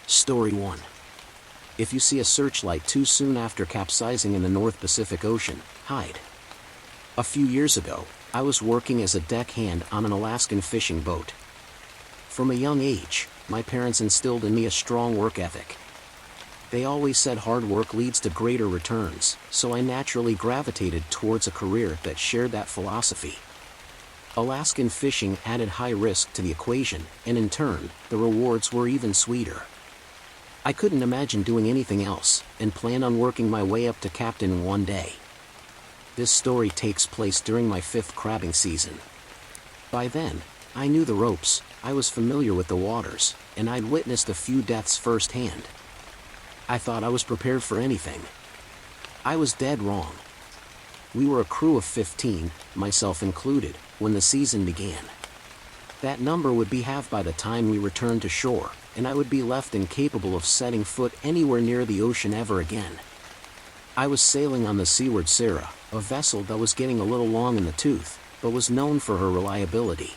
Story 1. If you see a searchlight too soon after capsizing in the North Pacific Ocean, hide. A few years ago, I was working as a deckhand on an Alaskan fishing boat. From a young age, my parents instilled in me a strong work ethic. They always said hard work leads to greater returns, so I naturally gravitated towards a career that shared that philosophy. Alaskan fishing added high risk to the equation, and in turn, the rewards were even sweeter. I couldn't imagine doing anything else, and planned on working my way up to captain one day. This story takes place during my 5th crabbing season. By then, I knew the ropes, I was familiar with the waters, and I'd witnessed a few deaths firsthand. I thought I was prepared for anything. I was dead wrong. We were a crew of 15, myself included, when the season began. That number would be halved by the time we returned to shore, and I would be left incapable of setting foot anywhere near the ocean ever again. I was sailing on the Seaward Sarah, a vessel that was getting a little long in the tooth, but was known for her reliability.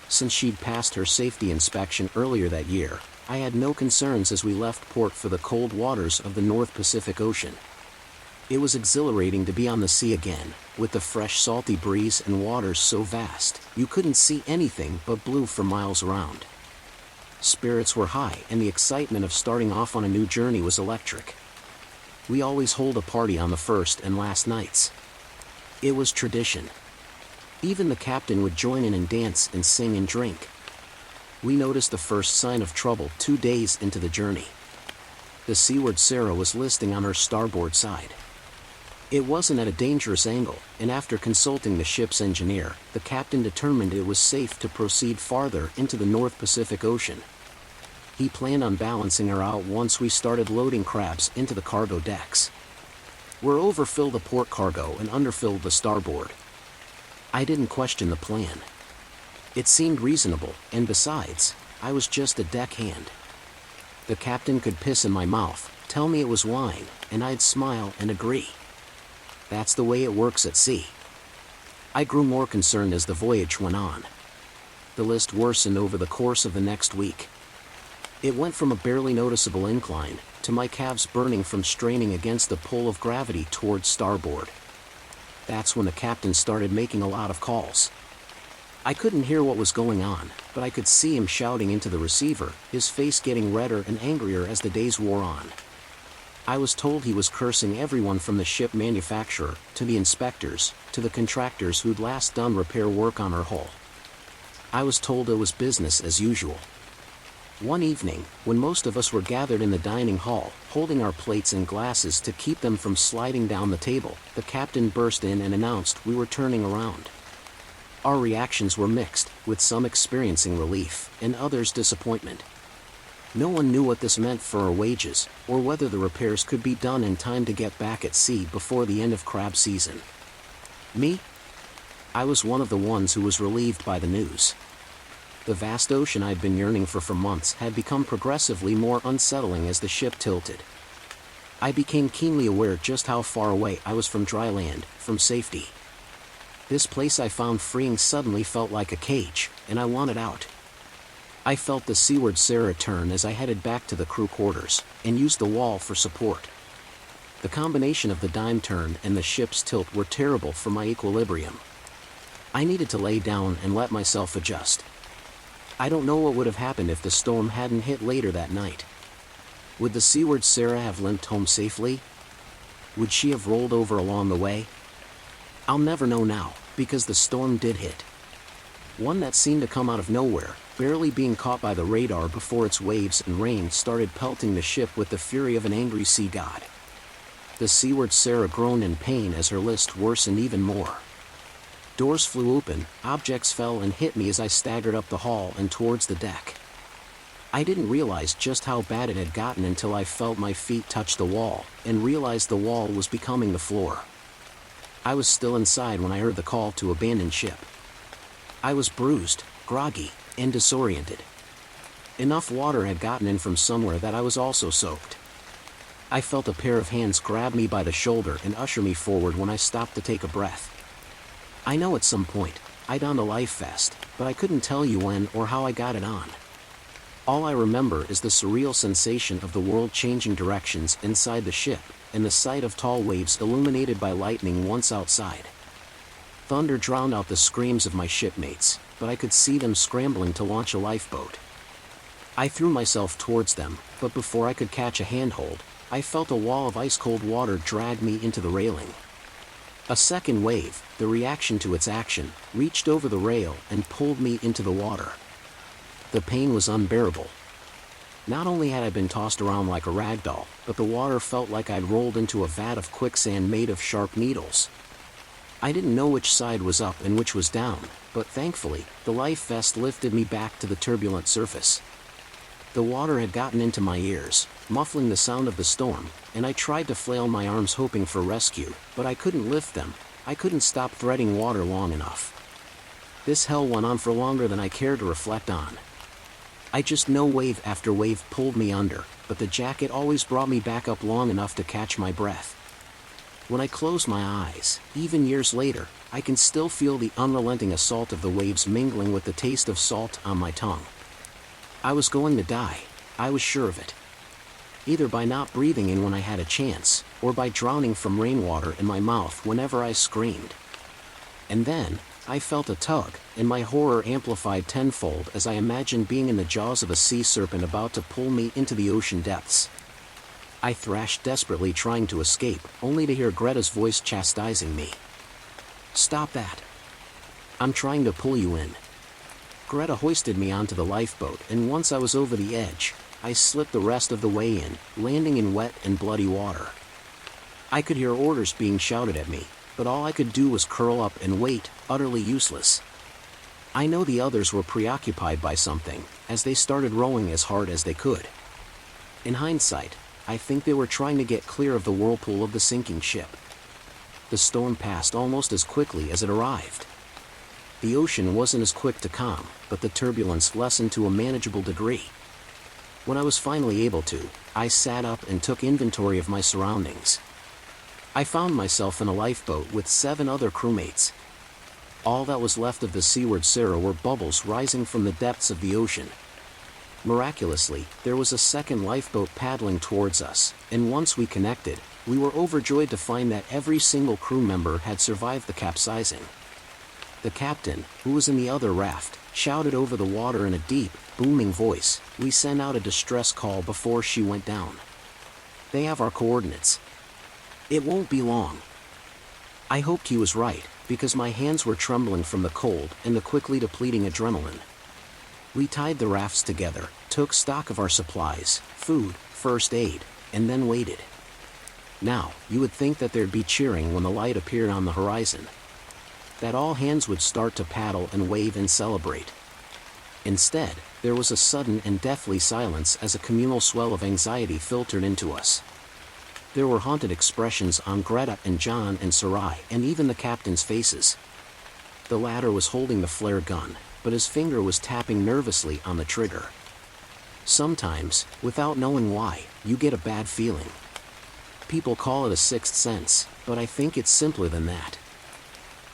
Since she'd passed her safety inspection earlier that year, I had no concerns as we left port for the cold waters of the North Pacific Ocean. It was exhilarating to be on the sea again, with the fresh salty breeze and waters so vast, you couldn't see anything but blue for miles around. Spirits were high and the excitement of starting off on a new journey was electric. We always hold a party on the first and last nights. It was tradition. Even the captain would join in and dance and sing and drink. We noticed the first sign of trouble 2 days into the journey. The Seaward Sarah was listing on her starboard side. It wasn't at a dangerous angle, and after consulting the ship's engineer, the captain determined it was safe to proceed farther into the North Pacific Ocean. He planned on balancing her out once we started loading crabs into the cargo decks. We're overfilled the port cargo and underfilled the starboard. I didn't question the plan. It seemed reasonable, and besides, I was just a deckhand. The captain could piss in my mouth, tell me it was wine, and I'd smile and agree. That's the way it works at sea. I grew more concerned as the voyage went on. The list worsened over the course of the next week. It went from a barely noticeable incline, to my calves burning from straining against the pull of gravity towards starboard. That's when the captain started making a lot of calls. I couldn't hear what was going on, but I could see him shouting into the receiver, his face getting redder and angrier as the days wore on. I was told he was cursing everyone from the ship manufacturer, to the inspectors, to the contractors who'd last done repair work on her hull. I was told it was business as usual. One evening, when most of us were gathered in the dining hall, holding our plates and glasses to keep them from sliding down the table, the captain burst in and announced we were turning around. Our reactions were mixed, with some experiencing relief, and others disappointment. No one knew what this meant for our wages, or whether the repairs could be done in time to get back at sea before the end of crab season. Me? I was one of the ones who was relieved by the news. The vast ocean I'd been yearning for months had become progressively more unsettling as the ship tilted. I became keenly aware just how far away I was from dry land, from safety. This place I found freeing suddenly felt like a cage, and I wanted out. I felt the Seaward Sarah turn as I headed back to the crew quarters, and used the wall for support. The combination of the dime turn and the ship's tilt were terrible for my equilibrium. I needed to lay down and let myself adjust. I don't know what would have happened if the storm hadn't hit later that night. Would the Seaward Sarah have limped home safely? Would she have rolled over along the way? I'll never know now, because the storm did hit. One that seemed to come out of nowhere, barely being caught by the radar before its waves and rain started pelting the ship with the fury of an angry sea god. The Seaward Sarah groaned in pain as her list worsened even more. Doors flew open, objects fell and hit me as I staggered up the hall and towards the deck. I didn't realize just how bad it had gotten until I felt my feet touch the wall, and realized the wall was becoming the floor. I was still inside when I heard the call to abandon ship. I was bruised, groggy, and disoriented. Enough water had gotten in from somewhere that I was also soaked. I felt a pair of hands grab me by the shoulder and usher me forward when I stopped to take a breath. I know at some point, I donned a life vest, but I couldn't tell you when or how I got it on. All I remember is the surreal sensation of the world changing directions inside the ship, and the sight of tall waves illuminated by lightning once outside. Thunder drowned out the screams of my shipmates, but I could see them scrambling to launch a lifeboat. I threw myself towards them, but before I could catch a handhold, I felt a wall of ice-cold water drag me into the railing. A second wave, the reaction to its action, reached over the rail and pulled me into the water. The pain was unbearable. Not only had I been tossed around like a rag doll, but the water felt like I'd rolled into a vat of quicksand made of sharp needles. I didn't know which side was up and which was down, but thankfully, the life vest lifted me back to the turbulent surface. The water had gotten into my ears, muffling the sound of the storm, and I tried to flail my arms hoping for rescue, but I couldn't lift them. I couldn't stop threading water long enough. This hell went on for longer than I cared to reflect on. I just know wave after wave pulled me under, but the jacket always brought me back up long enough to catch my breath. When I close my eyes, even years later, I can still feel the unrelenting assault of the waves mingling with the taste of salt on my tongue. I was going to die. I was sure of it. Either by not breathing in when I had a chance, or by drowning from rainwater in my mouth whenever I screamed. And then, I felt a tug, and my horror amplified tenfold as I imagined being in the jaws of a sea serpent about to pull me into the ocean depths. I thrashed desperately trying to escape, only to hear Greta's voice chastising me. "Stop that. I'm trying to pull you in." Greta hoisted me onto the lifeboat, and once I was over the edge, I slipped the rest of the way in, landing in wet and bloody water. I could hear orders being shouted at me, but all I could do was curl up and wait, utterly useless. I know the others were preoccupied by something, as they started rowing as hard as they could. In hindsight, I think they were trying to get clear of the whirlpool of the sinking ship. The storm passed almost as quickly as it arrived. The ocean wasn't as quick to calm, but the turbulence lessened to a manageable degree. When I was finally able to, I sat up and took inventory of my surroundings. I found myself in a lifeboat with 7 other crewmates. All that was left of the Seaward Sarah were bubbles rising from the depths of the ocean. Miraculously, there was a second lifeboat paddling towards us, and once we connected, we were overjoyed to find that every single crew member had survived the capsizing. The captain, who was in the other raft, shouted over the water in a deep, booming voice, "We sent out a distress call before she went down. They have our coordinates. It won't be long." I hoped he was right, because my hands were trembling from the cold and the quickly depleting adrenaline. We tied the rafts together, took stock of our supplies, food, first aid, and then waited. Now, you would think that there'd be cheering when the light appeared on the horizon. That all hands would start to paddle and wave and celebrate. Instead, there was a sudden and deathly silence as a communal swell of anxiety filtered into us. There were haunted expressions on Greta and John and Sarai and even the captain's faces. The latter was holding the flare gun, but his finger was tapping nervously on the trigger. Sometimes, without knowing why, you get a bad feeling. People call it a sixth sense, but I think it's simpler than that.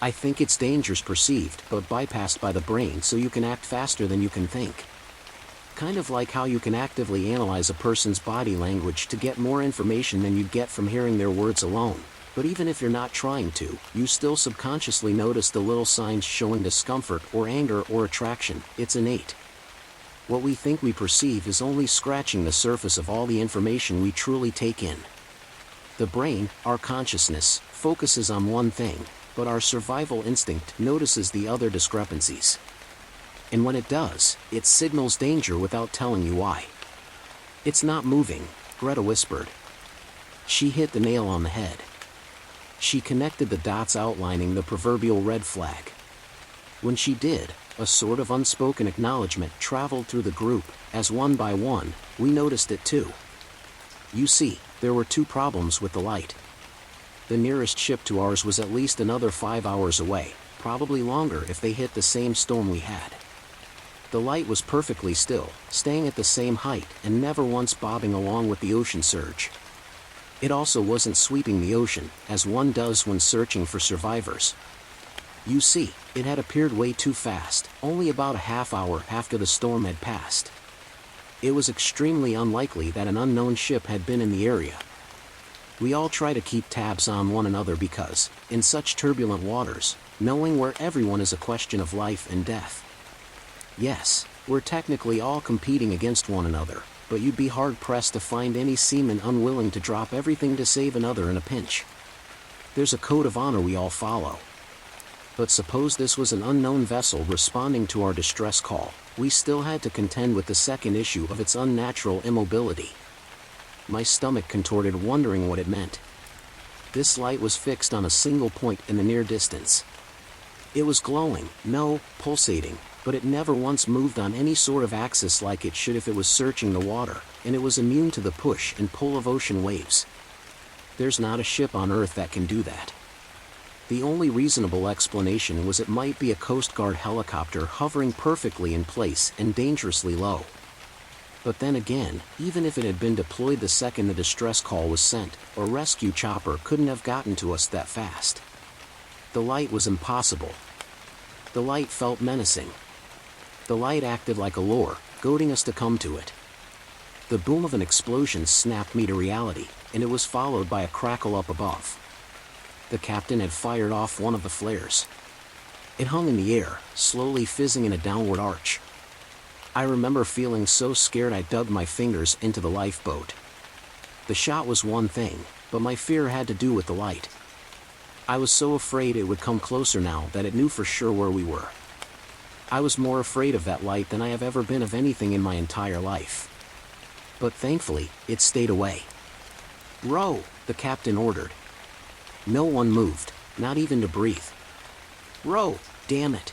I think it's dangers perceived but bypassed by the brain so you can act faster than you can think. Kind of like how you can actively analyze a person's body language to get more information than you'd get from hearing their words alone. But even if you're not trying to, you still subconsciously notice the little signs showing discomfort or anger or attraction. It's innate. What we think we perceive is only scratching the surface of all the information we truly take in. The brain, our consciousness, focuses on one thing, but our survival instinct notices the other discrepancies. And when it does, it signals danger without telling you why. "It's not moving," Greta whispered. She hit the nail on the head. She connected the dots outlining the proverbial red flag. When she did, a sort of unspoken acknowledgement traveled through the group, as one by one, we noticed it too. You see, there were 2 problems with the light. The nearest ship to ours was at least another 5 hours away, probably longer if they hit the same storm we had. The light was perfectly still, staying at the same height and never once bobbing along with the ocean surge. It also wasn't sweeping the ocean, as one does when searching for survivors. You see, it had appeared way too fast, only about a half hour after the storm had passed. It was extremely unlikely that an unknown ship had been in the area. We all try to keep tabs on one another because, in such turbulent waters, knowing where everyone is a question of life and death. Yes, we're technically all competing against one another, but you'd be hard-pressed to find any seaman unwilling to drop everything to save another in a pinch. There's a code of honor we all follow. But suppose this was an unknown vessel responding to our distress call, we still had to contend with the second issue of its unnatural immobility. My stomach contorted, wondering what it meant. This light was fixed on a single point in the near distance. It was glowing, no, pulsating, but it never once moved on any sort of axis like it should if it was searching the water, and it was immune to the push and pull of ocean waves. There's not a ship on Earth that can do that. The only reasonable explanation was it might be a Coast Guard helicopter hovering perfectly in place and dangerously low. But then again, even if it had been deployed the second the distress call was sent, a rescue chopper couldn't have gotten to us that fast. The light was impossible. The light felt menacing. The light acted like a lure, goading us to come to it. The boom of an explosion snapped me to reality, and it was followed by a crackle up above. The captain had fired off one of the flares. It hung in the air, slowly fizzing in a downward arch. I remember feeling so scared I dug my fingers into the lifeboat. The shot was one thing, but my fear had to do with the light. I was so afraid it would come closer now that it knew for sure where we were. I was more afraid of that light than I have ever been of anything in my entire life. But thankfully, it stayed away. "Row," the captain ordered. No one moved, not even to breathe. "Row, damn it."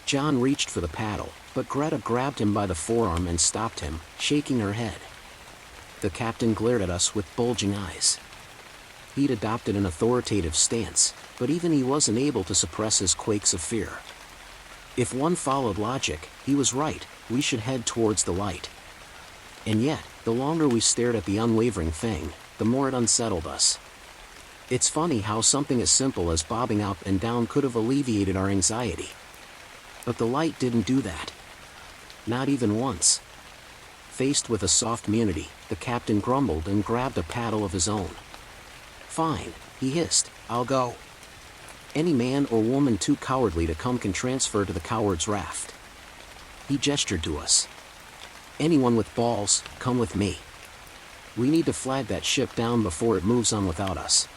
John reached for the paddle, but Greta grabbed him by the forearm and stopped him, shaking her head. The captain glared at us with bulging eyes. He'd adopted an authoritative stance, but even he wasn't able to suppress his quakes of fear. If one followed logic, he was right, we should head towards the light. And yet, the longer we stared at the unwavering thing, the more it unsettled us. It's funny how something as simple as bobbing up and down could have alleviated our anxiety. But the light didn't do that. Not even once. Faced with a soft immunity, the captain grumbled and grabbed a paddle of his own. "Fine," he hissed, "I'll go. Any man or woman too cowardly to come can transfer to the coward's raft." He gestured to us. "Anyone with balls, come with me. We need to flag that ship down before it moves on without us."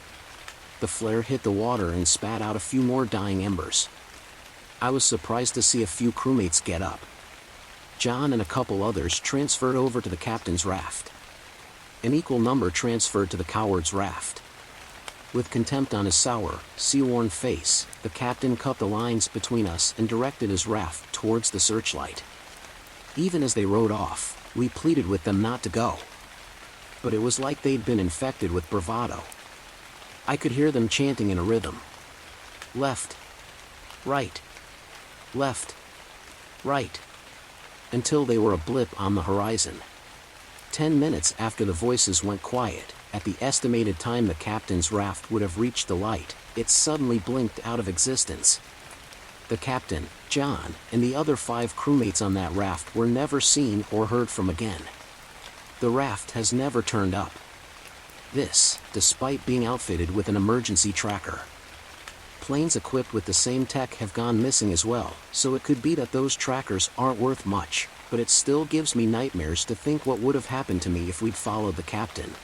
The flare hit the water and spat out a few more dying embers. I was surprised to see a few crewmates get up. John and a couple others transferred over to the captain's raft. An equal number transferred to the coward's raft. With contempt on his sour, sea-worn face, the captain cut the lines between us and directed his raft towards the searchlight. Even as they rowed off, we pleaded with them not to go. But it was like they'd been infected with bravado. I could hear them chanting in a rhythm. Left. Right. Left. Right. Until they were a blip on the horizon. 10 minutes after the voices went quiet, at the estimated time the captain's raft would have reached the light, it suddenly blinked out of existence. The captain, John, and the other 5 crewmates on that raft were never seen or heard from again. The raft has never turned up. This, despite being outfitted with an emergency tracker. Planes equipped with the same tech have gone missing as well, so it could be that those trackers aren't worth much, but it still gives me nightmares to think what would have happened to me if we'd followed the captain.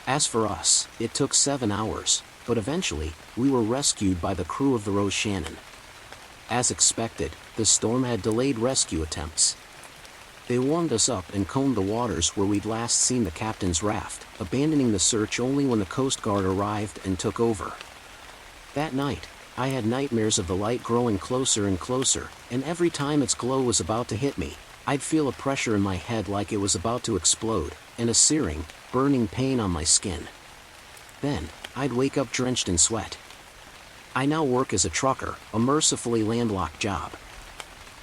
As for us, it took 7 hours, but eventually, we were rescued by the crew of the Rose Shannon. As expected, the storm had delayed rescue attempts. They warmed us up and combed the waters where we'd last seen the captain's raft, abandoning the search only when the Coast Guard arrived and took over. That night, I had nightmares of the light growing closer and closer, and every time its glow was about to hit me, I'd feel a pressure in my head like it was about to explode, and a searing, burning pain on my skin. Then, I'd wake up drenched in sweat. I now work as a trucker, a mercifully landlocked job.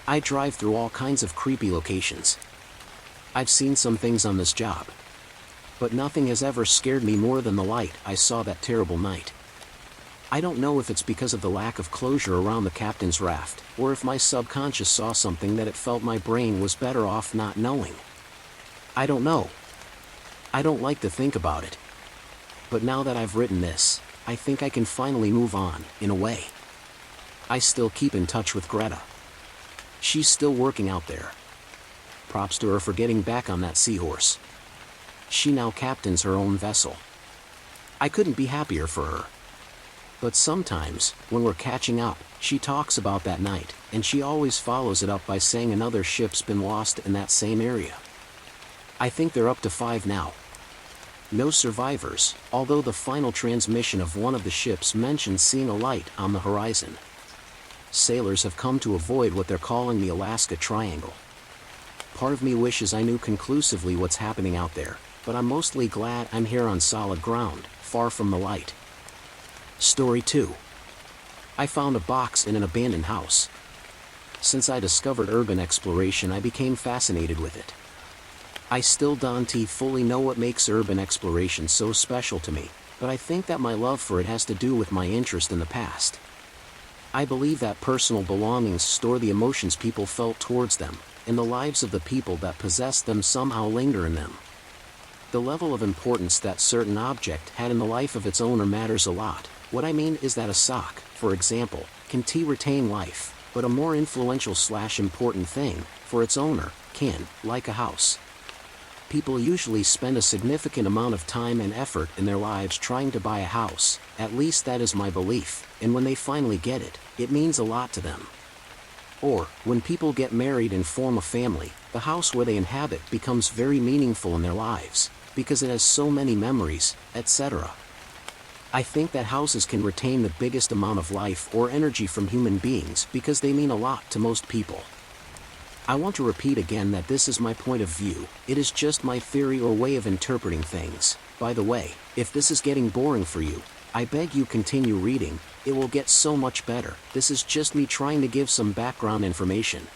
I drive through all kinds of creepy locations. I've seen some things on this job. But nothing has ever scared me more than the light I saw that terrible night. I don't know if it's because of the lack of closure around the captain's raft, or if my subconscious saw something that it felt my brain was better off not knowing. I don't know. I don't like to think about it. But now that I've written this, I think I can finally move on, in a way. I still keep in touch with Greta. She's still working out there. Props to her for getting back on that seahorse. She now captains her own vessel. I couldn't be happier for her. But sometimes, when we're catching up, she talks about that night, and she always follows it up by saying another ship's been lost in that same area. I think they're up to 5 now. No survivors, although the final transmission of one of the ships mentions seeing a light on the horizon. Sailors have come to avoid what they're calling the Alaska Triangle. Part of me wishes I knew conclusively what's happening out there, but I'm mostly glad I'm here on solid ground, far from the light. Story 2. I found a box in an abandoned house. Since I discovered urban exploration, I became fascinated with it. I still don't fully know what makes urban exploration so special to me, but I think that my love for it has to do with my interest in the past. I believe that personal belongings store the emotions people felt towards them, and the lives of the people that possessed them somehow linger in them. The level of importance that certain object had in the life of its owner matters a lot. What I mean is that a sock, for example, can retain life, but a more influential / important thing, for its owner, can, like a house. People usually spend a significant amount of time and effort in their lives trying to buy a house, at least that is my belief, and when they finally get it, it means a lot to them. Or, when people get married and form a family, the house where they inhabit becomes very meaningful in their lives, because it has so many memories, etc. I think that houses can retain the biggest amount of life or energy from human beings because they mean a lot to most people. I want to repeat again that this is my point of view, it is just my theory or way of interpreting things. By the way, if this is getting boring for you, I beg you continue reading, it will get so much better. This is just me trying to give some background information.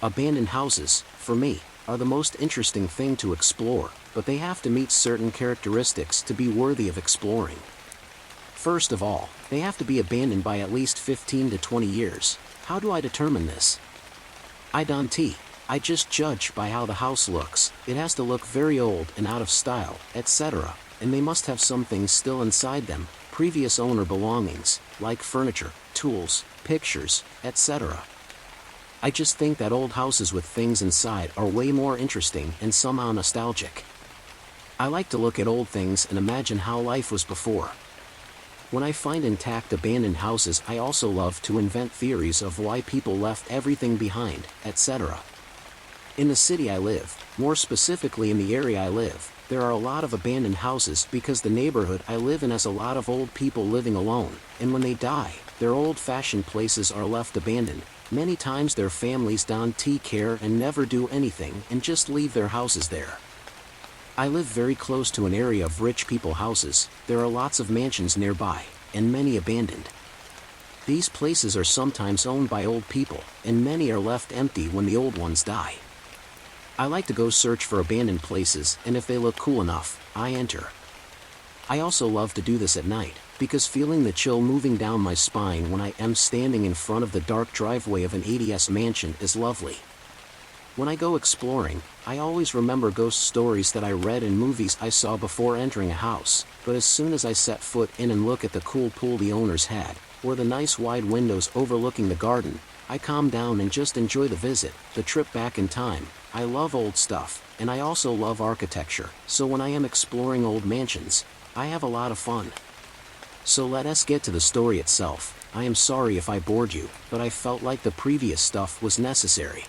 Abandoned houses, for me, are the most interesting thing to explore, but they have to meet certain characteristics to be worthy of exploring. First of all, they have to be abandoned by at least 15 to 20 years. How do I determine this? I just judge by how the house looks. It has to look very old and out of style, etc., and they must have some things still inside them, previous owner belongings, like furniture, tools, pictures, etc. I just think that old houses with things inside are way more interesting and somehow nostalgic. I like to look at old things and imagine how life was before. When I find intact abandoned houses, I also love to invent theories of why people left everything behind, etc. In the city I live, more specifically in the area I live, there are a lot of abandoned houses because the neighborhood I live in has a lot of old people living alone, and when they die, their old-fashioned places are left abandoned. Many times their families don't care and never do anything and just leave their houses there. I live very close to an area of rich people houses. There are lots of mansions nearby, and many abandoned. These places are sometimes owned by old people, and many are left empty when the old ones die. I like to go search for abandoned places, and if they look cool enough, I enter. I also love to do this at night, because feeling the chill moving down my spine when I am standing in front of the dark driveway of an 80s mansion is lovely. When I go exploring, I always remember ghost stories that I read in movies I saw before entering a house, but as soon as I set foot in and look at the cool pool the owners had, or the nice wide windows overlooking the garden, I calm down and just enjoy the visit, the trip back in time. I love old stuff, and I also love architecture, so when I am exploring old mansions, I have a lot of fun. So let us get to the story itself. I am sorry if I bored you, but I felt like the previous stuff was necessary.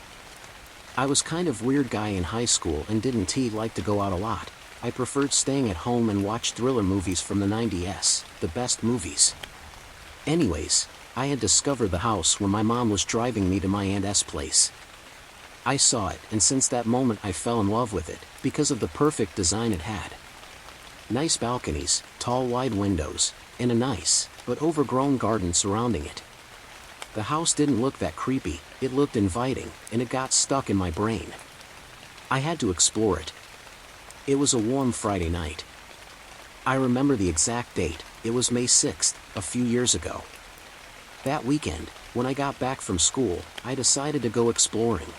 I was kind of weird guy in high school and didn't like to go out a lot. I preferred staying at home and watch thriller movies from the 90s, the best movies. Anyways, I had discovered the house when my mom was driving me to my aunt's place. I saw it, and since that moment I fell in love with it, because of the perfect design it had. Nice balconies, tall wide windows, and a nice, but overgrown garden surrounding it. The house didn't look that creepy, it looked inviting, and it got stuck in my brain. I had to explore it. It was a warm Friday night. I remember the exact date, it was May 6th, a few years ago. That weekend, when I got back from school, I decided to go exploring.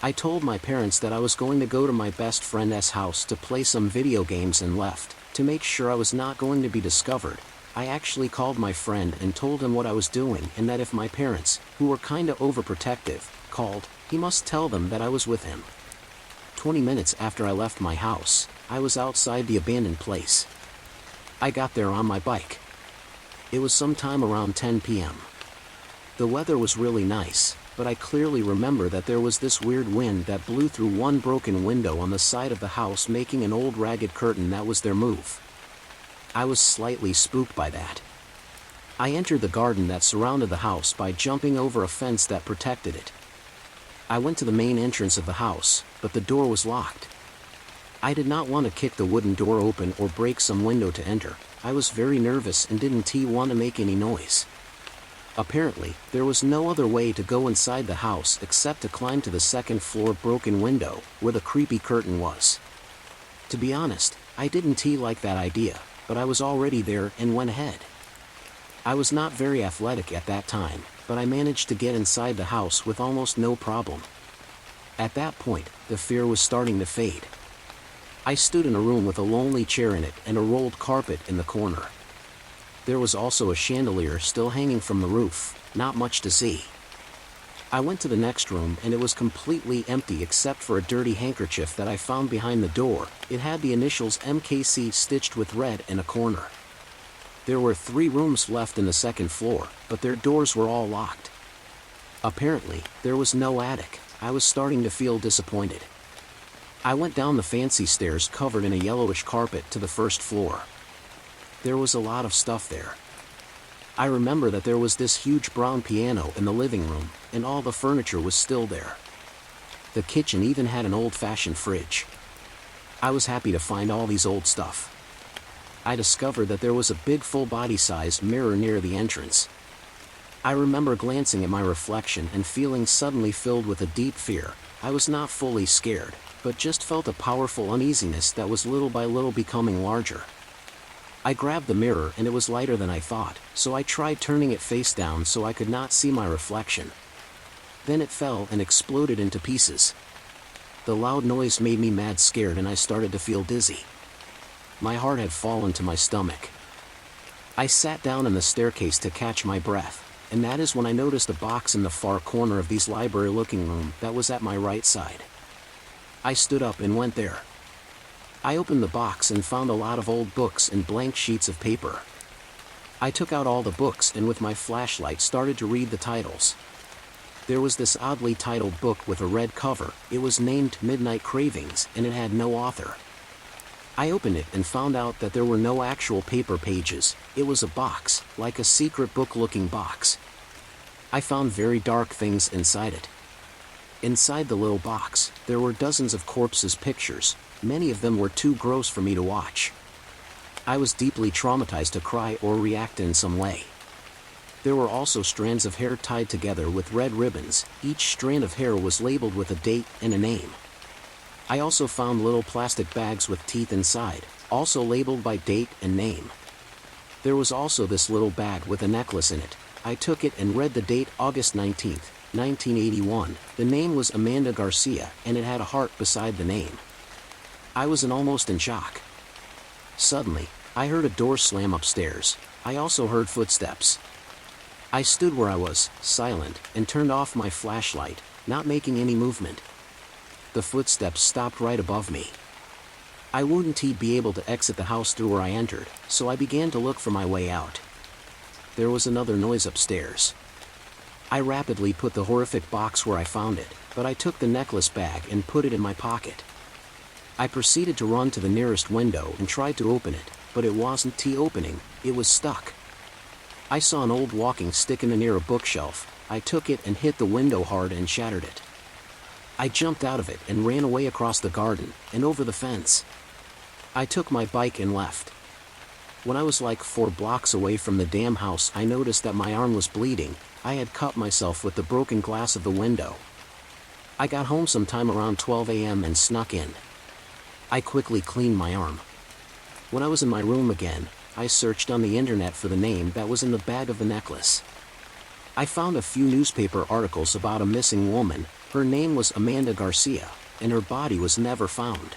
I told my parents that I was going to go to my best friend's house to play some video games and left. To make sure I was not going to be discovered, I actually called my friend and told him what I was doing, and that if my parents, who were kinda overprotective, called, he must tell them that I was with him. 20 minutes after I left my house, I was outside the abandoned place. I got there on my bike. It was sometime around 10 p.m. The weather was really nice, but I clearly remember that there was this weird wind that blew through one broken window on the side of the house, making an old ragged curtain that was their move. I was slightly spooked by that. I entered the garden that surrounded the house by jumping over a fence that protected it. I went to the main entrance of the house, but the door was locked. I did not want to kick the wooden door open or break some window to enter. I was very nervous and didn't want to make any noise. Apparently, there was no other way to go inside the house except to climb to the second floor broken window, where the creepy curtain was. To be honest, I didn't like that idea, but I was already there and went ahead. I was not very athletic at that time, but I managed to get inside the house with almost no problem. At that point, the fear was starting to fade. I stood in a room with a lonely chair in it and a rolled carpet in the corner. There was also a chandelier still hanging from the roof, not much to see. I went to the next room and it was completely empty except for a dirty handkerchief that I found behind the door. It had the initials MKC stitched with red in a corner. There were 3 rooms left in the second floor, but their doors were all locked. Apparently, there was no attic. I was starting to feel disappointed. I went down the fancy stairs covered in a yellowish carpet to the first floor. There was a lot of stuff there. I remember that there was this huge brown piano in the living room, and all the furniture was still there. The kitchen even had an old-fashioned fridge. I was happy to find all these old stuff. I discovered that there was a big full-body-sized mirror near the entrance. I remember glancing at my reflection and feeling suddenly filled with a deep fear. I was not fully scared, but just felt a powerful uneasiness that was little by little becoming larger. I grabbed the mirror and it was lighter than I thought, so I tried turning it face down so I could not see my reflection. Then it fell and exploded into pieces. The loud noise made me mad scared and I started to feel dizzy. My heart had fallen to my stomach. I sat down in the staircase to catch my breath, and that is when I noticed a box in the far corner of this library-looking room that was at my right side. I stood up and went there. I opened the box and found a lot of old books and blank sheets of paper. I took out all the books and with my flashlight started to read the titles. There was this oddly titled book with a red cover. It was named Midnight Cravings and it had no author. I opened it and found out that there were no actual paper pages. It was a box, like a secret book-looking box. I found very dark things inside it. Inside the little box, there were dozens of corpses' pictures. Many of them were too gross for me to watch. I was deeply traumatized to cry or react in some way. There were also strands of hair tied together with red ribbons. Each strand of hair was labeled with a date and a name. I also found little plastic bags with teeth inside, also labeled by date and name. There was also this little bag with a necklace in it. I took it and read the date August 19th, 1981. The name was Amanda Garcia and it had a heart beside the name. I was almost in shock. Suddenly, I heard a door slam upstairs. I also heard footsteps. I stood where I was, silent, and turned off my flashlight, not making any movement. The footsteps stopped right above me. I wouldn't be able to exit the house through where I entered, so I began to look for my way out. There was another noise upstairs. I rapidly put the horrific box where I found it, but I took the necklace bag and put it in my pocket. I proceeded to run to the nearest window and tried to open it, but it wasn't opening, it was stuck. I saw an old walking stick near a bookshelf. I took it and hit the window hard and shattered it. I jumped out of it and ran away across the garden and over the fence. I took my bike and left. When I was like 4 blocks away from the damn house, I noticed that my arm was bleeding. I had cut myself with the broken glass of the window. I got home sometime around 12 a.m. and snuck in. I quickly cleaned my arm. When I was in my room again, I searched on the internet for the name that was in the bag of the necklace. I found a few newspaper articles about a missing woman. Her name was Amanda Garcia, and her body was never found.